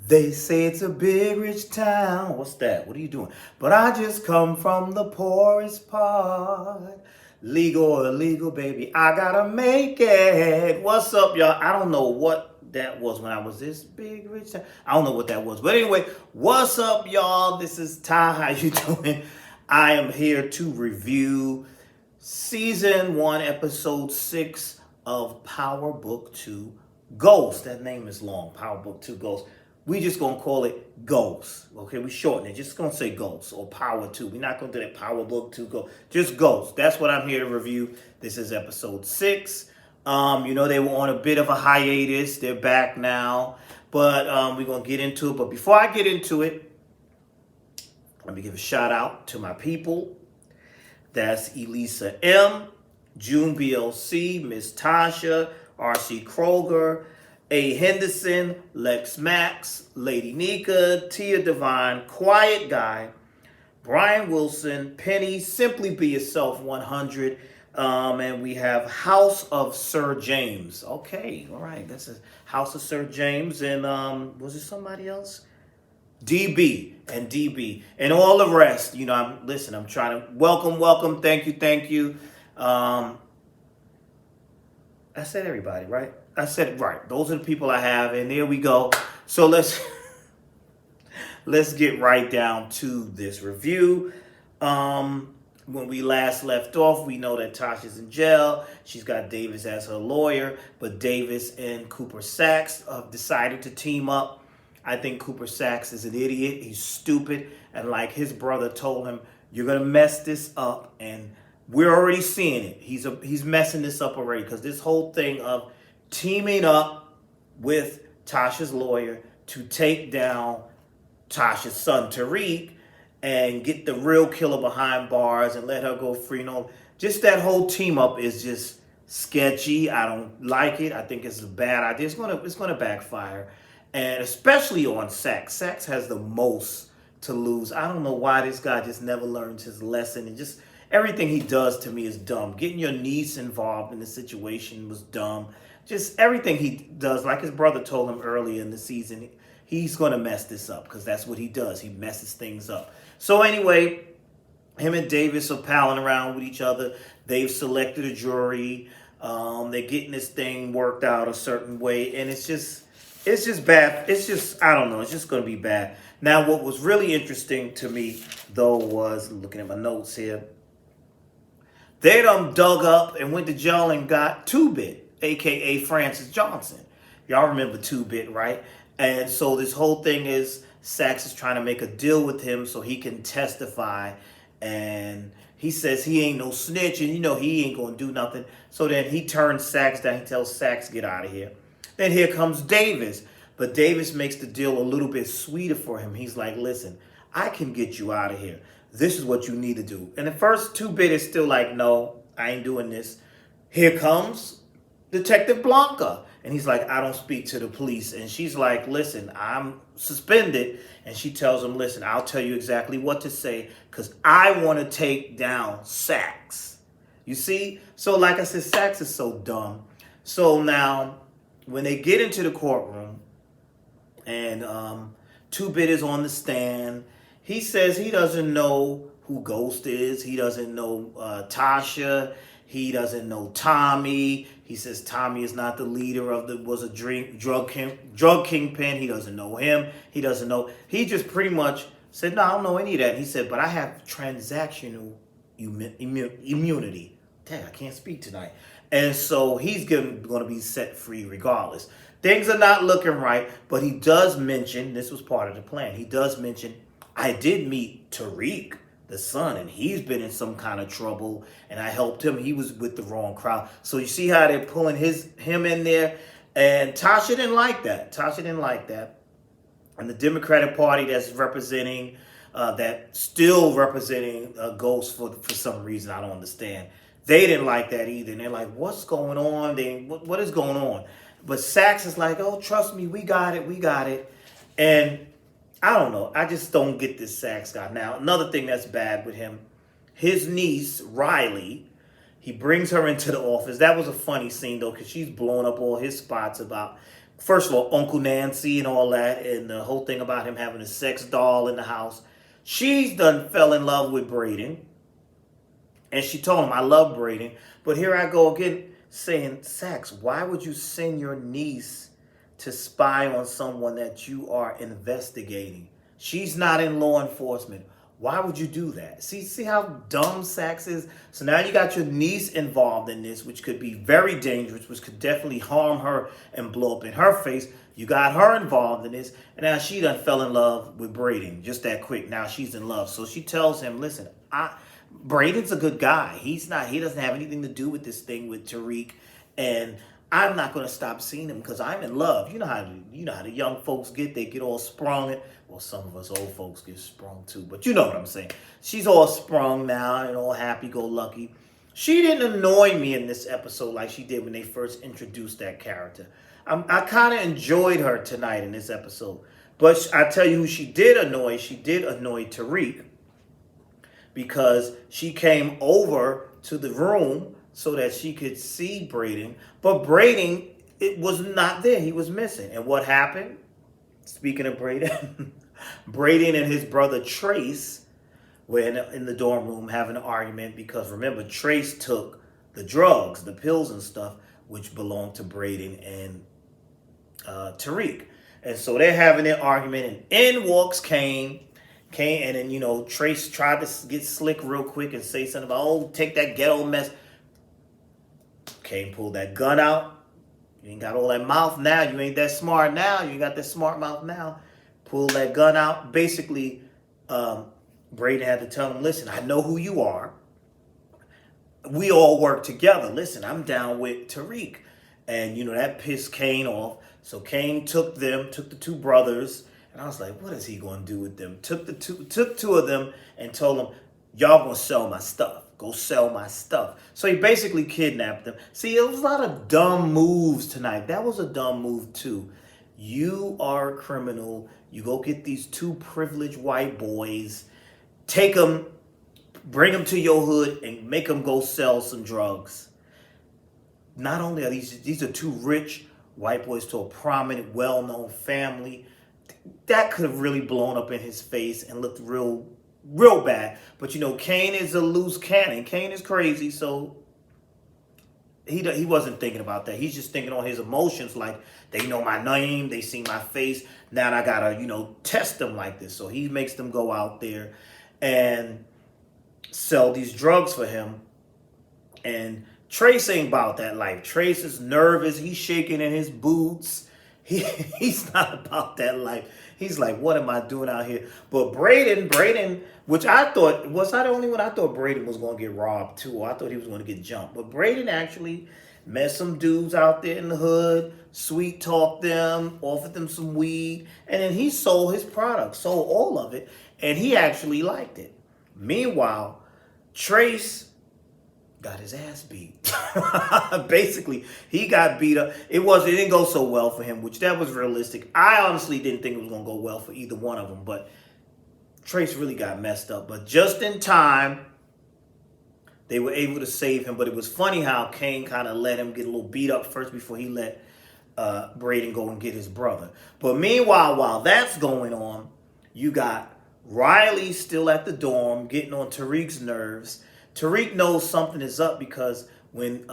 They say it's a big rich town. What's that? What are you doing? But I just come from the poorest part. Legal or illegal, baby. I gotta make it. What's up, y'all? I don't know what that was when I was this big rich town. I don't know what that was. But anyway, what's up, y'all? This is Ty. How you doing? I am here to review season 1, episode 6 of Power Book 2 Ghost. That name is long. Power Book 2 Ghost. We just gonna call it Ghost. Okay, we shorten it. Just gonna say Ghost or Power 2. We're not gonna do that Power Book 2 Ghost. Just Ghost. That's what I'm here to review. This is episode 6. They were on a bit of a hiatus. They're back now. But we're gonna get into it. But before I get into it, let me give a shout out to my people. That's Elisa M, June BLC, Miss Tasha, RC Kroger, A. Henderson, Lex Max, Lady Nika, Tia Divine, Quiet Guy, Brian Wilson, Penny, Simply Be Yourself 100, and we have House of Sir James. Okay, all right, that's a House of Sir James, and was it somebody else? DB and all the rest. I'm trying to welcome. Thank you. I said everybody, right? I said right. Those are the people I have, and there we go. So let's get right down to this review. When we last left off, we know that Tasha's in jail. She's got Davis as her lawyer, but Davis and Cooper Saxe have decided to team up. I think Cooper Saxe is an idiot. He's stupid. And like his brother told him, you're going to mess this up. And we're already seeing it. He's messing this up already. Because this whole thing of teaming up with Tasha's lawyer to take down Tasha's son, Tariq, and get the real killer behind bars and let her go free. Just that whole team up is just sketchy. I don't like it. I think it's a bad idea. It's going to backfire. And especially on Saxe. Saxe has the most to lose. I don't know why this guy just never learns his lesson. And just everything he does to me is dumb. Getting your niece involved in the situation was dumb. Just everything he does, like his brother told him earlier in the season, he's going to mess this up because that's what he does. He messes things up. So anyway, him and Davis are palling around with each other. They've selected a jury. They're getting this thing worked out a certain way. And it's just bad. I don't know. It's just going to be bad. Now, what was really interesting to me, though, was looking at my notes here. They done dug up and went to jail and got 2-Bit, a.k.a. Francis Johnson. Y'all remember 2-Bit, right? And so this whole thing is Saxe is trying to make a deal with him so he can testify. And he says he ain't no snitch and, he ain't going to do nothing. So then he turns Saxe down. He tells Saxe, get out of here. Then here comes Davis. But Davis makes the deal a little bit sweeter for him. He's like, listen, I can get you out of here. This is what you need to do. And at first, 2-Bit is still like, no, I ain't doing this. Here comes Detective Blanca. And he's like, I don't speak to the police. And she's like, listen, I'm suspended. And she tells him, listen, I'll tell you exactly what to say because I want to take down Saxe. You see? So like I said, Saxe is so dumb. So now, when they get into the courtroom and 2-Bit is on the stand, he says he doesn't know who Ghost is. He doesn't know Tasha. He doesn't know Tommy. He says Tommy is not the leader of a drug kingpin. He doesn't know him. He doesn't know. He just pretty much said, no, I don't know any of that. He said, but I have transactional immunity. Dang, I can't speak tonight. And so he's going to be set free regardless. Things are not looking right, but he does mention, this was part of the plan, he does mention, I did meet Tariq, the son, and he's been in some kind of trouble, and I helped him. He was with the wrong crowd. So you see how they're pulling him in there, and Tasha didn't like that. And the Democratic Party that's representing, still representing Ghost for some reason I don't understand. They didn't like that either. And they're like, what's going on? What is going on? But Saxe is like, oh, trust me, we got it. And I don't know. I just don't get this Saxe guy. Now, another thing that's bad with him, his niece, Riley, he brings her into the office. That was a funny scene, though, because she's blowing up all his spots about First of all, Uncle Nancy and all that, and the whole thing about him having a sex doll in the house. She's done fell in love with Braden, and she told him, "I love Braden." But here I go again saying, Sax, why would you send your niece to spy on someone that you are investigating? She's not in law enforcement. Why would you do that? See how dumb Sax is? So now you got your niece involved in this, which could be very dangerous, which could definitely harm her and blow up in her face. You got her involved in this, and now she done fell in love with Braden just that quick. Now she's in love. So she tells him, listen, Braden's a good guy. He doesn't have anything to do with this thing with Tariq, and I'm not going to stop seeing him because I'm in love. You know how the young folks get. They get all sprung. Well, some of us old folks get sprung too, but you know what I'm saying. She's all sprung now and all happy-go-lucky. She didn't annoy me in this episode like she did when they first introduced that character. I kind of enjoyed her tonight in this episode. But I tell you who she did annoy. She did annoy Tariq because she came over to the room so that she could see Braden. But Braden, it was not there. He was missing. And what happened? Speaking of Braden, Braden and his brother Trace were in the dorm room having an argument because, remember, Trace took the drugs, the pills and stuff, which belonged to Braden and Tariq. And so they're having their argument, and in walks Kane, and then, Trace tried to get slick real quick and say something about, oh, take that ghetto mess. Kane pulled that gun out. You ain't got all that mouth now. You ain't that smart now. You ain't got that smart mouth now. Pulled that gun out. Basically, Braden had to tell him, listen, I know who you are. We all work together. Listen, I'm down with Tariq. And, that pissed Kane off. So Kane took the two brothers, and I was like, what is he going to do with them? Took two of them and told them, y'all going to sell my stuff. Go sell my stuff. So he basically kidnapped them. See, it was a lot of dumb moves tonight. That was a dumb move too. You are a criminal. You go get these two privileged white boys, take them, bring them to your hood, and make them go sell some drugs. Not only are these are two rich white boys to a prominent, well-known family. That could have really blown up in his face and looked real bad. But Kane is a loose cannon. Kane is crazy, so he wasn't thinking about that. He's just thinking on his emotions, like they know my name, they see my face. Now I gotta test them like this. So he makes them go out there and sell these drugs for him. And Trace ain't about that life. Trace is nervous. He's shaking in his boots. He's not about that life. He's like, what am I doing out here? But Braden, which I thought, was I the only one? I thought Braden was going to get robbed too. I thought he was going to get jumped. But Braden actually met some dudes out there in the hood, sweet talked them, offered them some weed, and then he sold his product, sold all of it, and he actually liked it. Meanwhile, Trace got his ass beat. Basically, he got beat up. It didn't go so well for him, which that was realistic. I honestly didn't think it was going to go well for either one of them, but Trace really got messed up. But just in time, they were able to save him. But it was funny how Kane kind of let him get a little beat up first before he let Braden go and get his brother. But meanwhile, while that's going on, you got Riley still at the dorm, getting on Tariq's nerves. Tariq knows something is up because when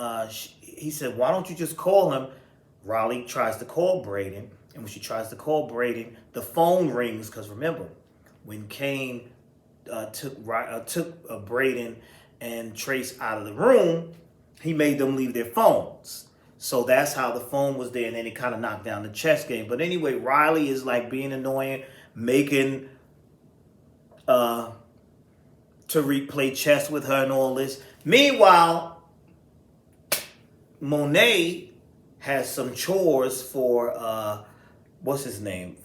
he said, why don't you just call him? Riley tries to call Braden. And when she tries to call Braden, the phone rings. Because remember, when Kane took Braden and Trace out of the room, he made them leave their phones. So that's how the phone was there. And then it kind of knocked down the chess game. But anyway, Riley is like being annoying, making Tariq play chess with her and all this. Meanwhile, Monet has some chores for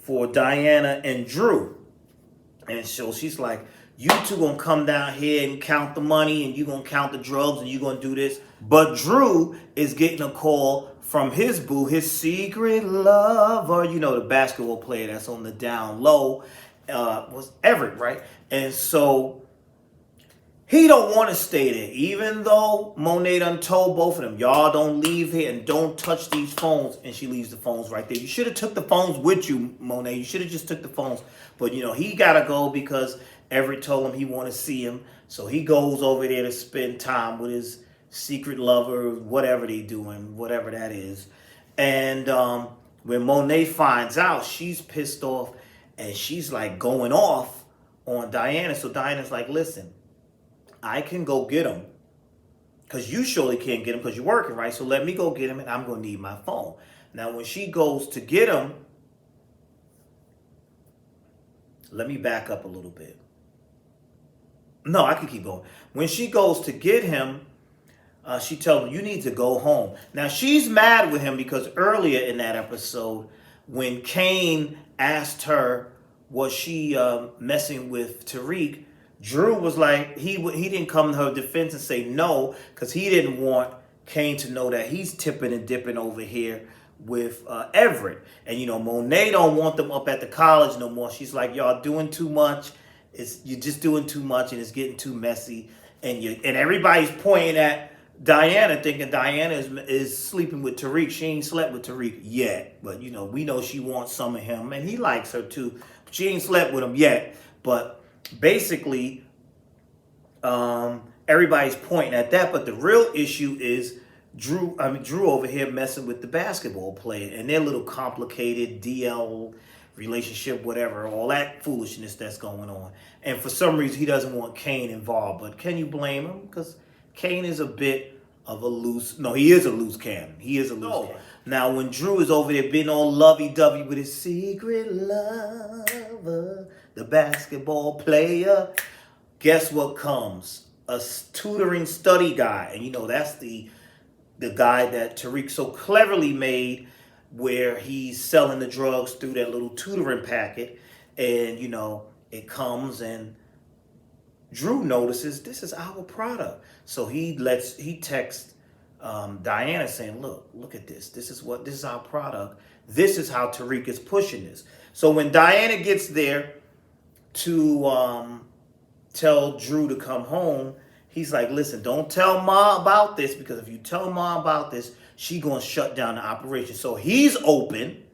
for Diana and Drew. And so she's like, you two gonna come down here and count the money, and you gonna count the drugs, and you gonna do this. But Drew is getting a call from his boo, his secret lover, the basketball player that's on the down low, was Everett, right? And so He don't want to stay there, even though Monet done told both of them, y'all don't leave here and don't touch these phones. And she leaves the phones right there. You should have took the phones with you, Monet. You should have just took the phones. But, he got to go because Everett told him he want to see him. So he goes over there to spend time with his secret lover, whatever they doing, whatever that is. And when Monet finds out, she's pissed off and she's like going off on Diana. So Diana's like, listen, I can go get him because you surely can't get him because you're working, right? So let me go get him and I'm going to need my phone. Now, when she goes to get him, let me back up a little bit. No, I can keep going. When she goes to get him, she tells him, you need to go home. Now, she's mad with him because earlier in that episode, when Kane asked her, was she messing with Tariq, Drew was like, he didn't come to her defense and say no, because he didn't want Kane to know that he's tipping and dipping over here with Everett. And, Monet don't want them up at the college no more. She's like, y'all doing too much. You're just doing too much and it's getting too messy. And everybody's pointing at Diana, thinking Diana is sleeping with Tariq. She ain't slept with Tariq yet. But, we know she wants some of him. And he likes her too. But she ain't slept with him yet. But basically, everybody's pointing at that, but the real issue is Drew over here messing with the basketball player and their little complicated DL relationship, whatever, all that foolishness that's going on. And for some reason, he doesn't want Kane involved. But can you blame him? Because Kane is a bit of a he is a loose cannon. He is a loose cannon. Now, when Drew is over there being all lovey-dovey with his secret lover, the basketball player, guess what comes? A tutoring study guy. And that's the guy that Tariq so cleverly made, where he's selling the drugs through that little tutoring packet. And, it comes and Drew notices this is our product. So he texts Diana saying, look at this. This is our product. This is how Tariq is pushing this. So when Diana gets there to tell Drew to come home, he's like, listen, don't tell Ma about this, because if you tell Ma about this, she gonna shut down the operation. So he's open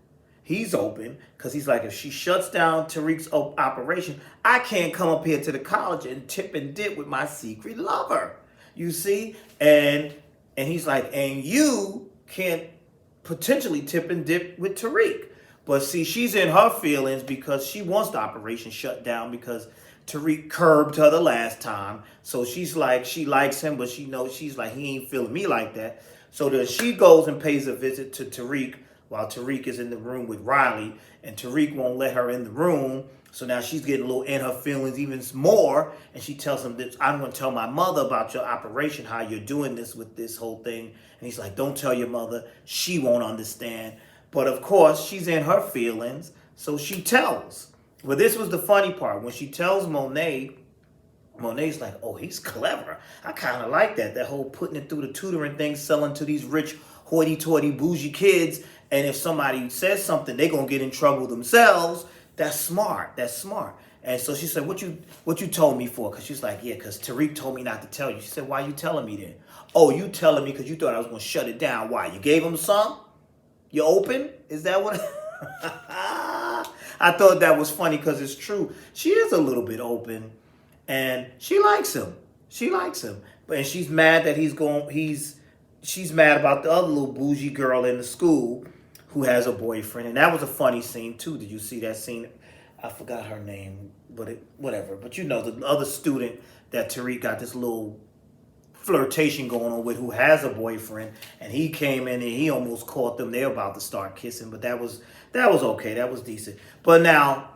because he's like, if she shuts down Tariq's operation, I can't come up here to the college and tip and dip with my secret lover. You see? And he's like, and you can't potentially tip and dip with Tariq. But see, she's in her feelings because she wants the operation shut down because Tariq curbed her the last time. So she's like, she likes him, but she knows, she's like, he ain't feeling me like that. So then she goes and pays a visit to Tariq while Tariq is in the room with Riley, and Tariq won't let her in the room. So now she's getting a little in her feelings even more, and she tells him that I'm going to tell my mother about your operation, how you're doing this with this whole thing. And he's like, don't tell your mother. She won't understand. But of course, she's in her feelings, so she tells. Well, this was the funny part. When she tells Monet, Monet's like, oh, he's clever. I kind of like that. That whole putting it through the tutoring thing, selling to these rich, hoity-toity, bougie kids. And if somebody says something, they're going to get in trouble themselves. That's smart. That's smart. And so she said, what you told me for? Because she's like, yeah, because Tariq told me not to tell you. She said, why you telling me then? Oh, you telling me because you thought I was going to shut it down. Why? You gave him some? You open? Is that what? I thought that was funny because it's true. She is a little bit open. And she likes him. She likes him. But she's mad that she's mad about the other little bougie girl in the school who has a boyfriend. And that was a funny scene too. Did you see that scene? I forgot her name, but whatever. But the other student that Tariq got this little flirtation going on with, who has a boyfriend, and he came in and he almost caught them. They're about to start kissing, but that was okay. That was decent. But now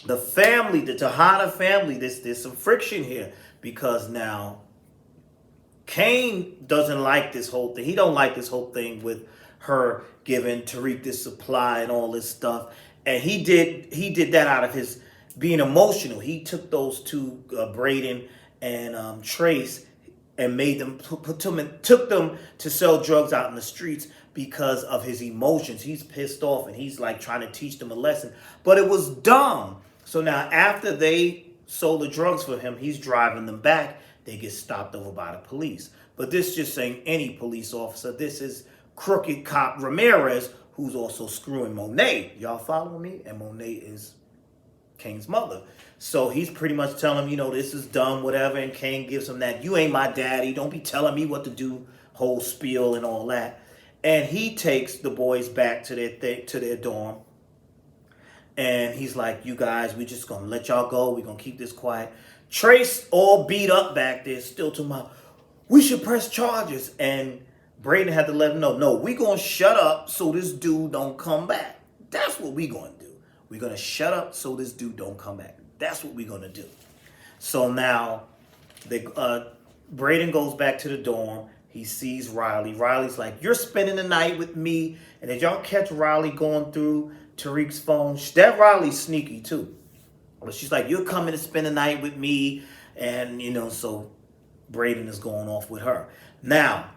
the family, the Tejada family, there's some friction here because now Kane doesn't like this whole thing. He don't like this whole thing with her giving Tariq this supply and all this stuff. And he did that out of his being emotional. He took those two, Braden and Trace, and made them took them to sell drugs out in the streets because of his emotions. He's pissed off and he's like trying to teach them a lesson. But it was dumb. So now after they sold the drugs for him. He's driving them back. They get stopped over by the police. But this just ain't any police officer. This is crooked cop Ramirez, who's also screwing Monet. Y'all follow me? And Monet is Kane's mother. So he's pretty much telling him, this is dumb, whatever. And Kane gives him that, you ain't my daddy. Don't be telling me what to do, whole spiel and all that. And he takes the boys back to their dorm. And he's like, you guys, we just going to let y'all go. We're going to keep this quiet. Trace, all beat up back there, still to my, we should press charges. And Braden had to let him know, no, we going to shut up so this dude don't come back. That's what we going to do. We're going to shut up so this dude don't come back. That's what we're going to do. So now Braden goes back to the dorm. He sees Riley. Riley's like, you're spending the night with me. And did y'all catch Riley going through Tariq's phone? That Riley's sneaky too. But she's like, you're coming to spend the night with me. And, so Braden is going off with her. Now,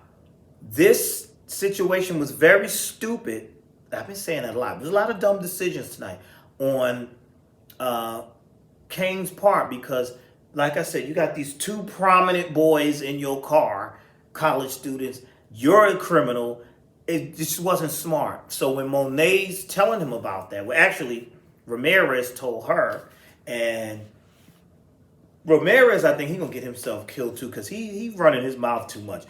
this situation was very stupid. I've been saying that a lot. There's a lot of dumb decisions tonight on Kane's part because, like I said, you got these two prominent boys in your car, college students. You're a criminal. It just wasn't smart. So when Monet's telling him about that, well, actually, Ramirez told her, and Ramirez, I think he's going to get himself killed too because he's running his mouth too much.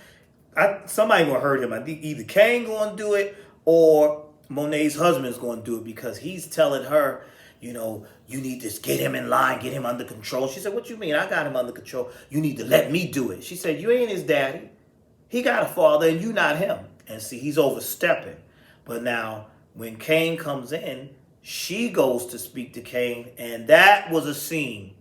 Somebody going to hurt him. I think either Kane going to do it or Monet's husband is going to do it because he's telling her, you need to get him in line, get him under control. She said, what you mean? I got him under control. You need to let me do it. She said, you ain't his daddy. He got a father and you not him. And see, he's overstepping. But now when Kane comes in, she goes to speak to Kane. And that was a scene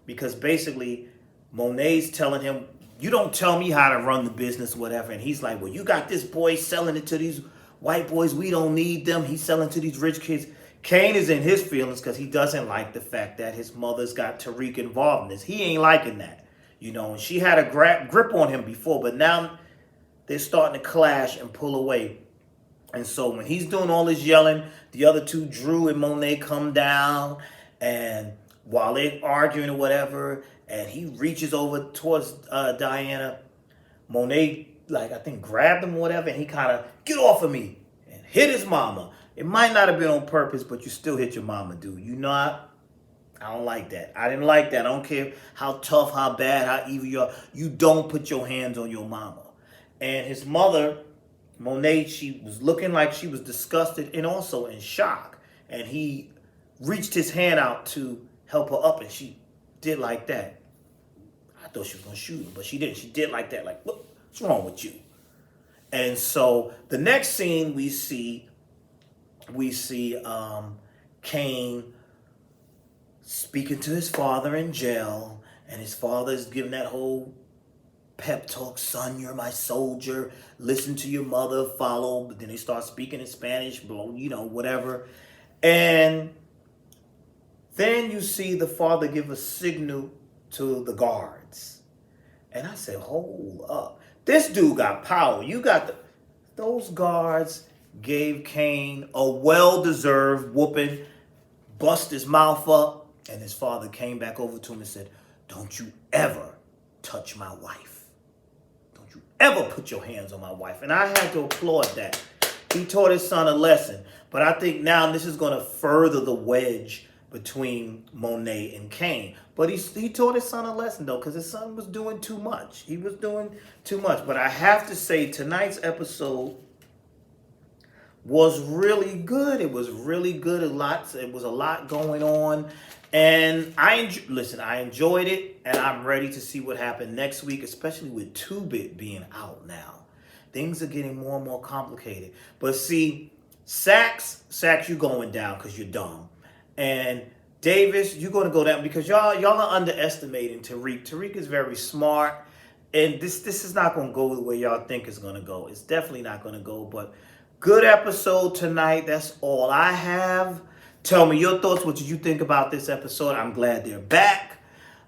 because basically Monet's telling him, you don't tell me how to run the business, whatever. And he's like, well, you got this boy selling it to these white boys. We don't need them. He's selling to these rich kids. Kane is in his feelings because he doesn't like the fact that his mother's got Tariq involved in this. He ain't liking that. And she had a grip on him before, but now they're starting to clash and pull away. And so when he's doing all this yelling, the other two, Drew and Monet, come down. And while they're arguing or whatever, and he reaches over towards Diana, Monet, I think, grabbed him or whatever, and he kind of, get off of me, and hit his mama. It might not have been on purpose, but you still hit your mama, dude. I don't like that. I didn't like that. I don't care how tough, how bad, how evil you are. You don't put your hands on your mama. And his mother, Monet, she was looking like she was disgusted and also in shock. And he reached his hand out to help her up, and she did like that. I thought she was going to shoot him, but she didn't. She did like that, like, what's wrong with you? And so the next scene we see Kane speaking to his father in jail, and his father is giving that whole pep talk, son, you're my soldier, listen to your mother, follow. But then they start speaking in Spanish, whatever. And then you see the father give a signal to the guards. And I said, hold up. This dude got power. You got those guards gave Kane a well-deserved whooping, bust his mouth up, and his father came back over to him and said, don't you ever touch my wife. Don't you ever put your hands on my wife. And I had to applaud that. He taught his son a lesson. But I think now this is going to further the wedge between Monet and Kane. But he taught his son a lesson, though, because his son was doing too much. He was doing too much. But I have to say, tonight's episode was really good. It was really good. It was a lot going on. And I enjoyed it, and I'm ready to see what happened next week, especially with 2-Bit being out now. Things are getting more and more complicated. But see, Sax, you going down because you're dumb. And Davis, you're going to go down because y'all are underestimating Tariq. Tariq is very smart, and this is not going to go the way y'all think it's going to go. It's definitely not going to go, but good episode tonight. That's all I have. Tell me your thoughts. What did you think about this episode? I'm glad they're back.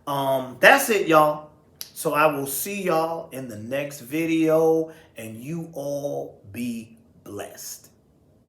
That's it, y'all. So I will see y'all in the next video, and you all be blessed.